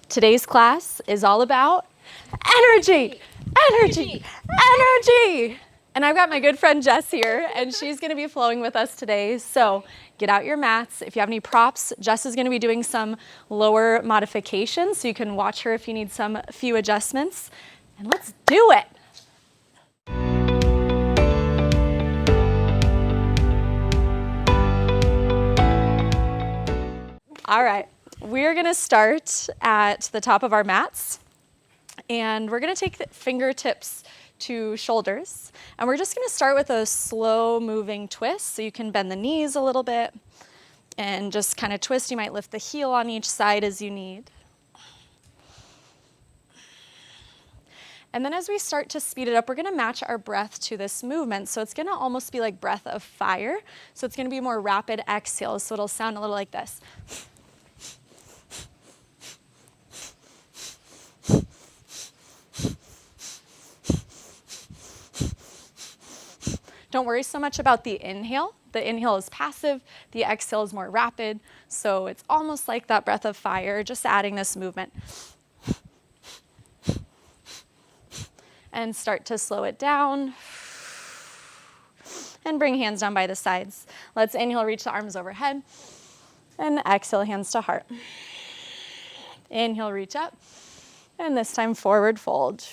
Today's class is all about energy, energy, energy. And I've got my good friend Jess here, and she's gonna be flowing with us today. So get out your mats. If you have any props, Jess is gonna be doing some lower modifications, so you can watch her if you need some few adjustments. And let's do it. All right, we're gonna start at the top of our mats, and we're gonna take the fingertips to shoulders, and we're just gonna start with a slow moving twist, so you can bend the knees a little bit and just kind of twist. You might lift the heel on each side as you need. And then as we start to speed it up, we're gonna match our breath to this movement. So it's gonna almost be like breath of fire. So it's gonna be more rapid exhales. So it'll sound a little like this. Don't worry so much about the inhale. The inhale is passive, the exhale is more rapid. So it's almost like that breath of fire, just adding this movement. And start to slow it down. And bring hands down by the sides. Let's inhale, reach the arms overhead. And exhale, hands to heart. Inhale, reach up. And this time, forward fold.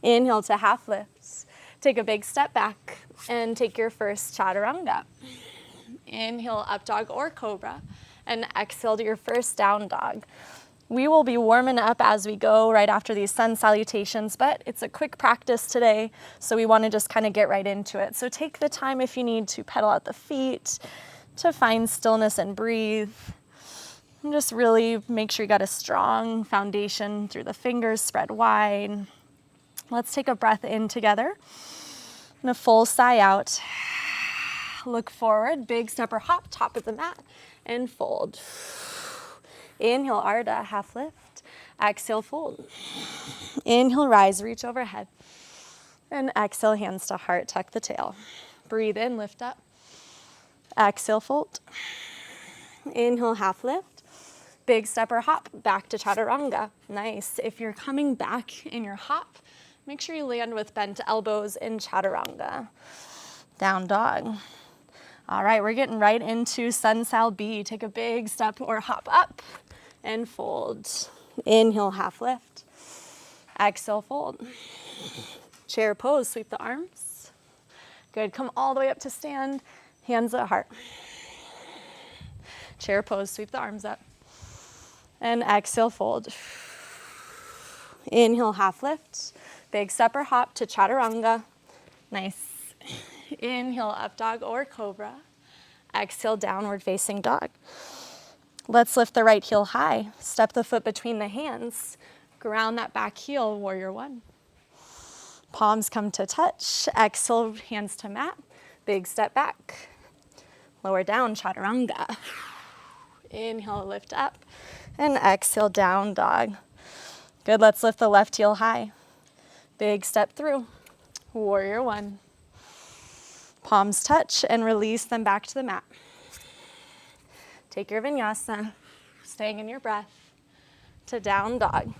Inhale to half lifts. Take a big step back and take your first chaturanga. Inhale, up dog or cobra, and exhale to your first down dog. We will be warming up as we go right after these sun salutations, but it's a quick practice today, so we want to just kind of get right into it. So take the time if you need to pedal out the feet, to find stillness and breathe. And just really make sure you got a strong foundation through the fingers, spread wide. Let's take a breath in together. And a full sigh out. Look forward, big step or hop, top of the mat, and fold. Inhale, Ardha, half lift. Exhale, fold. Inhale, rise, reach overhead. And exhale, hands to heart, tuck the tail. Breathe in, lift up. Exhale, fold. Inhale, half lift. Big step or hop, back to chaturanga. Nice. If you're coming back in your hop, make sure you land with bent elbows in chaturanga. Down dog. All right, we're getting right into sun sal B. Take a big step or hop up and fold. Inhale, half lift. Exhale, fold. Chair pose, sweep the arms. Good, come all the way up to stand. Hands at heart. Chair pose, sweep the arms up. And exhale, fold. Inhale, half lift. Big step or hop to chaturanga. Nice. Inhale, up dog or cobra. Exhale, downward facing dog. Let's lift the right heel high. Step the foot between the hands. Ground that back heel, warrior one. Palms come to touch. Exhale, hands to mat. Big step back. Lower down, chaturanga. Inhale, lift up. And exhale, down dog. Good, let's lift the left heel high. Big step through, warrior one. Palms touch and release them back to the mat. Take your vinyasa, staying in your breath, to down dog.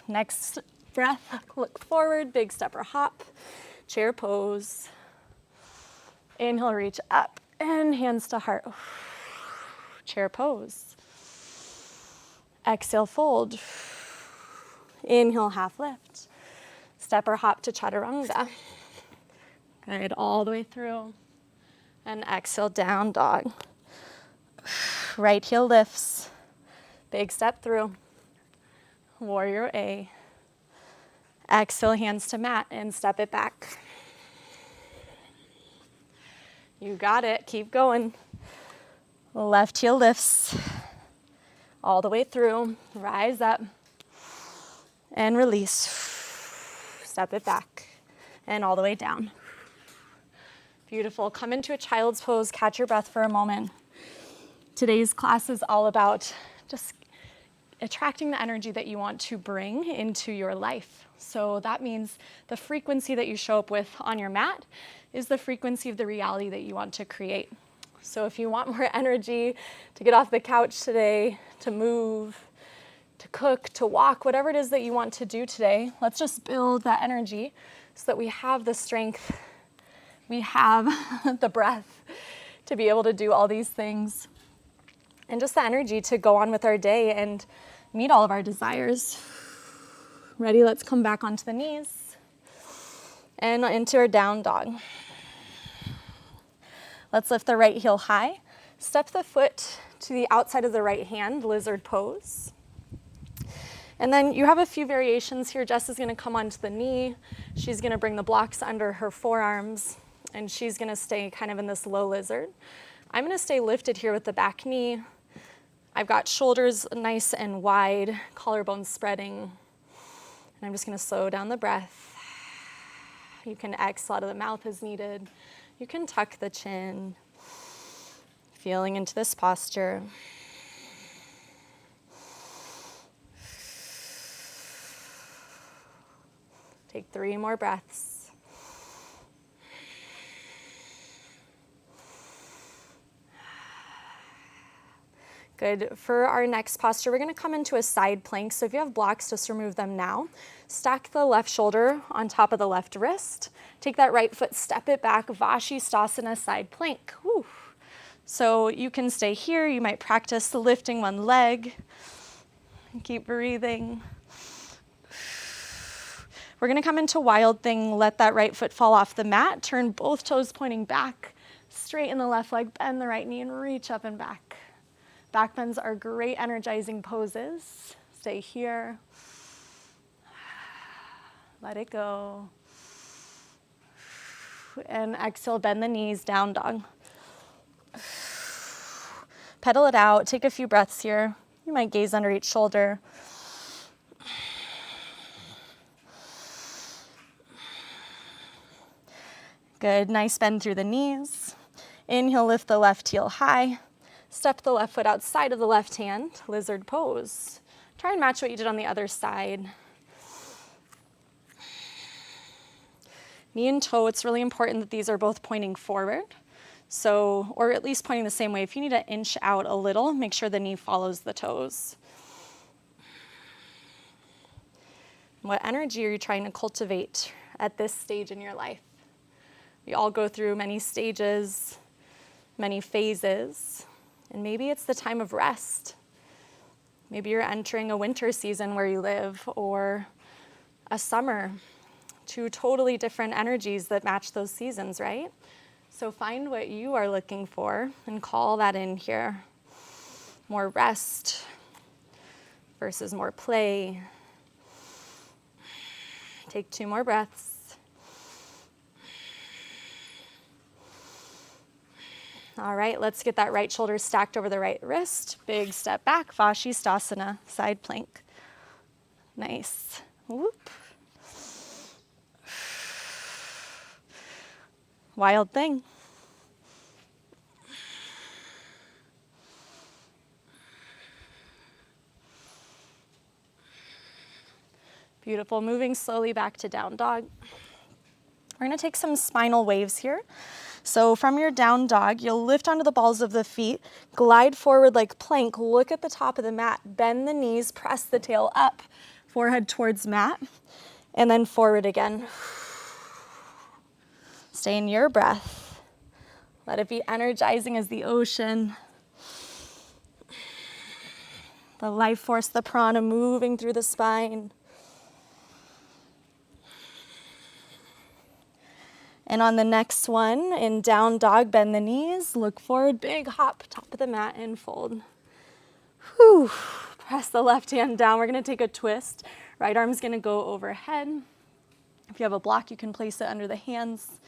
Next breath, look forward, big step or hop, chair pose. Inhale, reach up, and hands to heart. Chair pose. Exhale, fold. Inhale, half lift. Step or hop to chaturanga. Good, all the way through. And exhale, down dog. Right heel lifts. Big step through. Warrior A. Exhale, hands to mat and step it back. You got it, keep going. Left heel lifts. All the way through, rise up. And release. Step it back. And all the way down. Beautiful. Come into a child's pose. Catch your breath for a moment. Today's class is all about just attracting the energy that you want to bring into your life. So that means the frequency that you show up with on your mat is the frequency of the reality that you want to create. So if you want more energy to get off the couch today, to move, to cook, to walk, whatever it is that you want to do today. Let's just build that energy so that we have the strength, we have the breath to be able to do all these things, and just the energy to go on with our day and meet all of our desires. Ready? Let's come back onto the knees and into our down dog. Let's lift the right heel high. Step the foot to the outside of the right hand, lizard pose. And then you have a few variations here. Jess is going to come onto the knee. She's going to bring the blocks under her forearms, and she's going to stay kind of in this low lizard. I'm going to stay lifted here with the back knee. I've got shoulders nice and wide, collarbones spreading. And I'm just going to slow down the breath. You can exhale out of the mouth as needed. You can tuck the chin, feeling into this posture. Take 3 more breaths. Good. For our next posture, we're going to come into a side plank. So if you have blocks, just remove them now. Stack the left shoulder on top of the left wrist. Take that right foot, step it back, Vashisthasana side plank. Whew. So you can stay here. You might practice lifting one leg. Keep breathing. We're going to come into wild thing. Let that right foot fall off the mat. Turn both toes pointing back. Straighten the left leg, bend the right knee, and reach up and back. Back bends are great energizing poses. Stay here. Let it go. And exhale, bend the knees, down dog. Pedal it out. Take a few breaths here. You might gaze under each shoulder. Good, nice bend through the knees. Inhale, lift the left heel high. Step the left foot outside of the left hand, lizard pose. Try and match what you did on the other side. Knee and toe, it's really important that these are both pointing forward. So, or at least pointing the same way. If you need to inch out a little, make sure the knee follows the toes. What energy are you trying to cultivate at this stage in your life? We all go through many stages, many phases, and maybe it's the time of rest. Maybe you're entering a winter season where you live, or a summer. 2 totally different energies that match those seasons, right? So find what you are looking for and call that in here. More rest versus more play. Take 2 more breaths. All right, let's get that right shoulder stacked over the right wrist. Big step back, Vashisthasana, side plank. Nice. Whoop. Wild thing. Beautiful. Moving slowly back to down dog. We're going to take some spinal waves here. So from your down dog, you'll lift onto the balls of the feet, glide forward like plank, look at the top of the mat, bend the knees, press the tail up, forehead towards mat, and then forward again. Stay in your breath. Let it be energizing as the ocean. The life force, the prana moving through the spine. And on the next one, in down dog, bend the knees, look forward, big hop, top of the mat, and fold. Whew. Press the left hand down. We're gonna take a twist. Right arm's gonna go overhead. If you have a block, you can place it under the hands.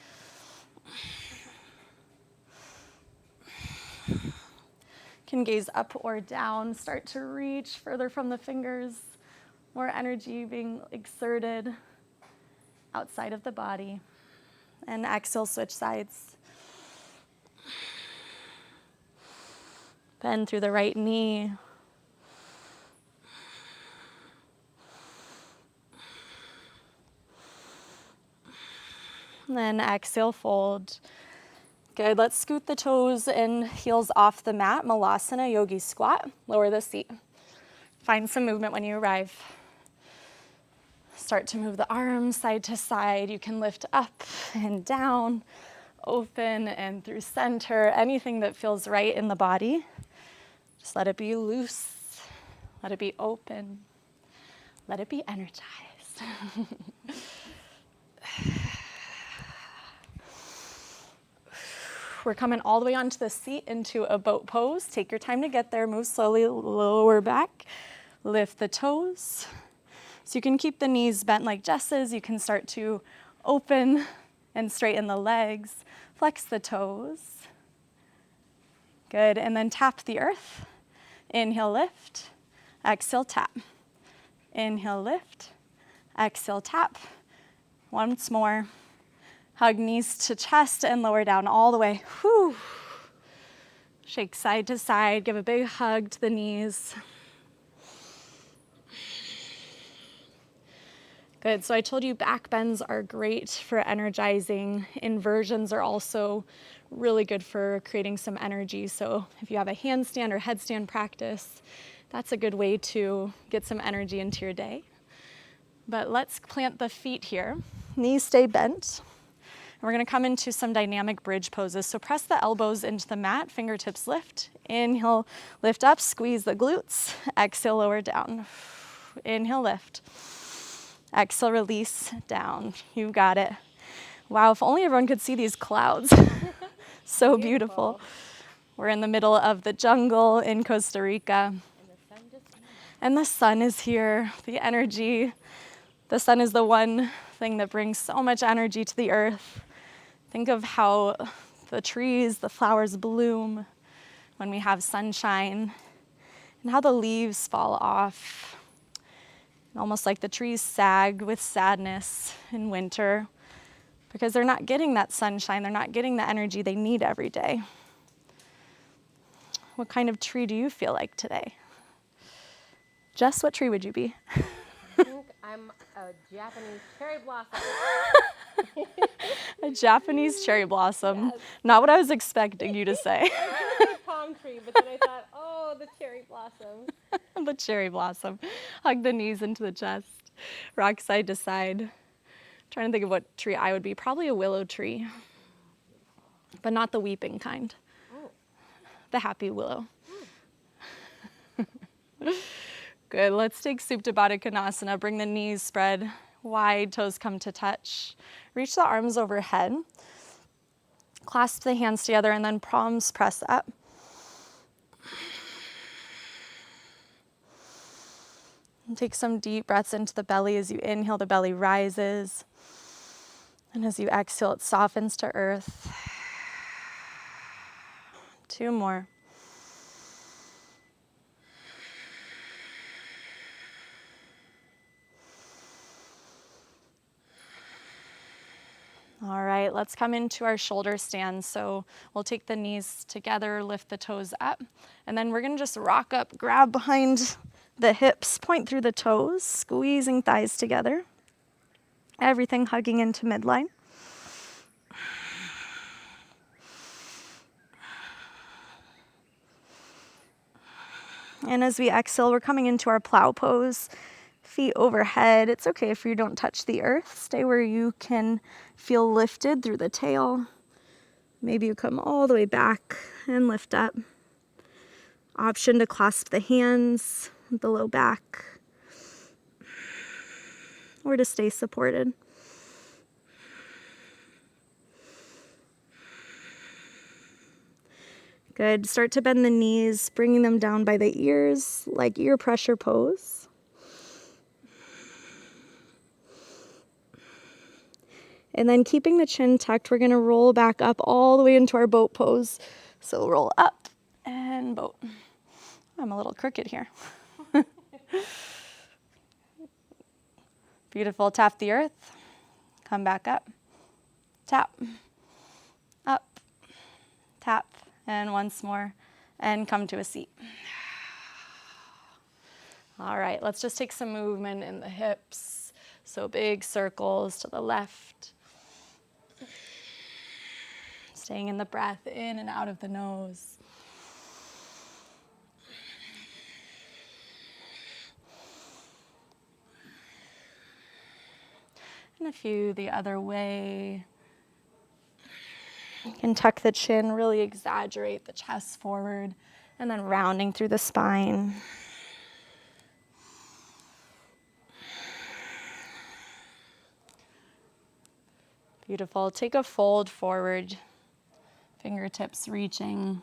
Can gaze up or down, start to reach further from the fingers, more energy being exerted outside of the body. And exhale, switch sides. Bend through the right knee. And then exhale, fold. Good, let's scoot the toes and heels off the mat, Malasana, yogi squat. Lower the seat. Find some movement when you arrive. Start to move the arms side to side. You can lift up and down, open and through center, anything that feels right in the body. Just let it be loose, let it be open, let it be energized. We're coming all the way onto the seat into a boat pose. Take your time to get there, move slowly, lower back, lift the toes. So you can keep the knees bent like Jess's. You can start to open and straighten the legs, flex the toes. Good, and then tap the earth. Inhale, lift, exhale, tap. Inhale, lift, exhale, tap. Once more. Hug knees to chest and lower down all the way. Whew. Shake side to side, give a big hug to the knees. Good, so I told you back bends are great for energizing. Inversions are also really good for creating some energy. So if you have a handstand or headstand practice, that's a good way to get some energy into your day. But let's plant the feet here. Knees stay bent. And we're gonna come into some dynamic bridge poses. So press the elbows into the mat, fingertips lift. Inhale, lift up, squeeze the glutes. Exhale, lower down. Inhale, lift. Exhale, release, down. You've got it. Wow, if only everyone could see these clouds. So beautiful. We're in the middle of the jungle in Costa Rica. And the sun is here, the energy. The sun is the one thing that brings so much energy to the earth. Think of how the trees, the flowers bloom when we have sunshine, and how the leaves fall off. Almost like the trees sag with sadness in winter because they're not getting that sunshine, they're not getting the energy they need every day. What kind of tree do you feel like today? Jess, what tree would you be? I think I'm a Japanese cherry blossom. A Japanese cherry blossom. Yes. Not what I was expecting you to say. I was going to say palm tree, but then I thought, oh, the cherry blossom. The cherry blossom. Hug the knees into the chest. Rock side to side. Trying to think of what tree I would be. Probably a willow tree. But not the weeping kind. Oh. The happy willow. Good. Let's take Supta Baddha Konasana. Bring the knees spread wide, toes come to touch. Reach the arms overhead. Clasp the hands together and then palms press up. And take some deep breaths into the belly. As you inhale, the belly rises. And as you exhale, it softens to earth. 2 more. All right, let's come into our shoulder stand. So we'll take the knees together, lift the toes up, and then we're gonna just rock up, grab behind the hips, point through the toes, squeezing thighs together. Everything hugging into midline. And as we exhale, we're coming into our plow pose. Feet overhead. It's okay if you don't touch the earth. Stay where you can feel lifted through the tail. Maybe you come all the way back and lift up. Option to clasp the hands, the low back, or to stay supported. Good. Start to bend the knees, bringing them down by the ears, like ear pressure pose. And then keeping the chin tucked, we're gonna roll back up all the way into our boat pose. So roll up and boat. I'm a little crooked here. Beautiful, tap the earth, come back up, tap, up, tap, and once more, and come to a seat. All right, let's just take some movement in the hips. So big circles to the left. Staying in the breath, in and out of the nose. And a few the other way. You can tuck the chin, really exaggerate the chest forward, and then rounding through the spine. Beautiful. Take a fold forward, fingertips reaching.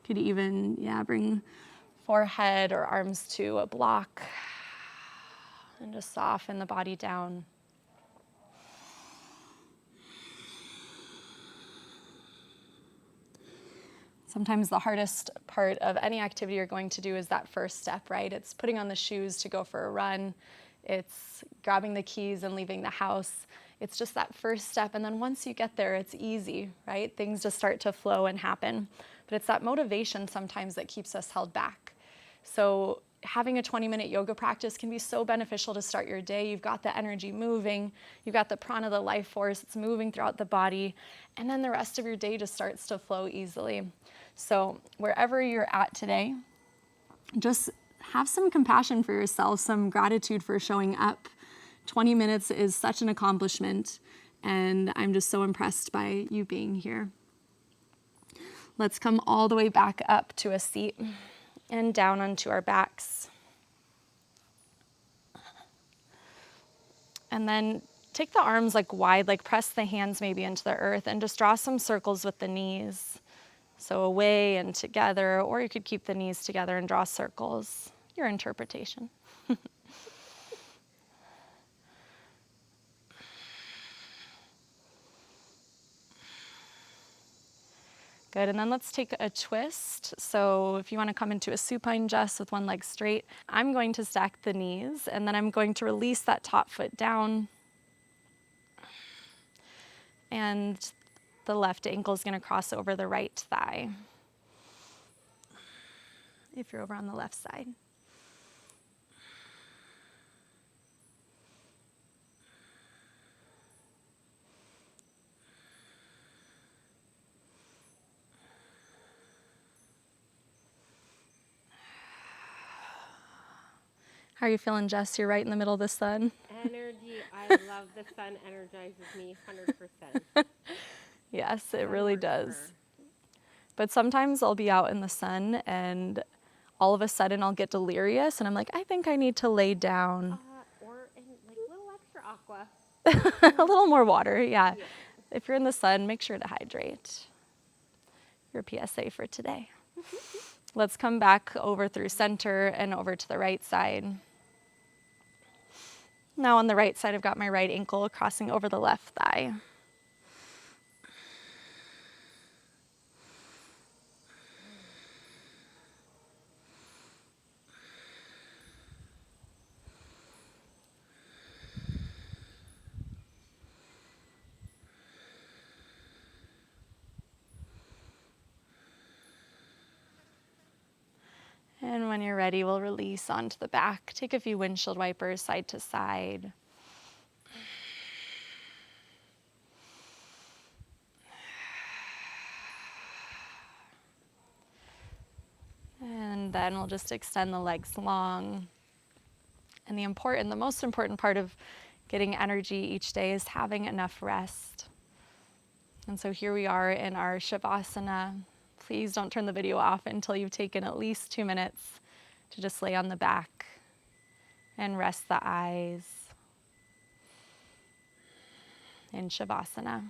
Could even, bring forehead or arms to a block and just soften the body down. Sometimes the hardest part of any activity you're going to do is that first step, right? It's putting on the shoes to go for a run. It's grabbing the keys and leaving the house. It's just that first step. And then once you get there, it's easy, right? Things just start to flow and happen. But it's that motivation sometimes that keeps us held back. So having a 20-minute yoga practice can be so beneficial to start your day. You've got the energy moving, you've got the prana, the life force, it's moving throughout the body, and then the rest of your day just starts to flow easily. So wherever you're at today, just have some compassion for yourself, some gratitude for showing up. 20 minutes is such an accomplishment, and I'm just so impressed by you being here. Let's come all the way back up to a seat and down onto our backs. And then take the arms wide, press the hands maybe into the earth and just draw some circles with the knees. So away and together, or you could keep the knees together and draw circles. Your interpretation. Good, and then let's take a twist. So if you want to come into a supine just with one leg straight, I'm going to stack the knees, and then I'm going to release that top foot down. And the left ankle is going to cross over the right thigh, if you're over on the left side. How are you feeling, Jess? You're right in the middle of the sun. Energy. I love the sun. Energizes me 100%. Yes, it really does. But sometimes I'll be out in the sun and all of a sudden I'll get delirious and I'm like, I think I need to lay down. Or in a little extra aqua. A little more water, yeah. If you're in the sun, make sure to hydrate. Your PSA for today. Let's come back over through center and over to the right side. Now on the right side, I've got my right ankle crossing over the left thigh. And when you're ready, we'll release onto the back. Take a few windshield wipers side to side. And then we'll just extend the legs long. And the most important part of getting energy each day is having enough rest. And so here we are in our Savasana. Please don't turn the video off until you've taken at least 2 minutes to just lay on the back and rest the eyes in Savasana.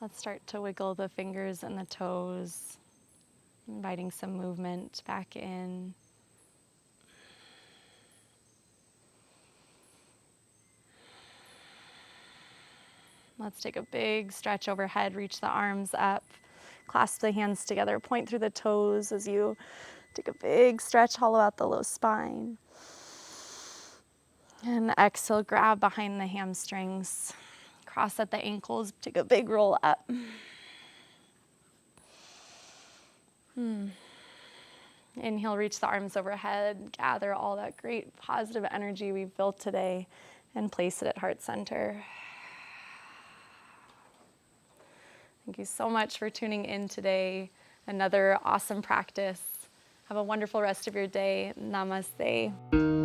Let's start to wiggle the fingers and the toes, inviting some movement back in. Let's take a big stretch overhead, reach the arms up, clasp the hands together, point through the toes as you take a big stretch, hollow out the low spine. And exhale, grab behind the hamstrings, cross at the ankles, take a big roll up. Inhale, reach the arms overhead, gather all that great positive energy we've built today and place it at heart center. Thank you so much for tuning in today. Another awesome practice. Have a wonderful rest of your day. Namaste.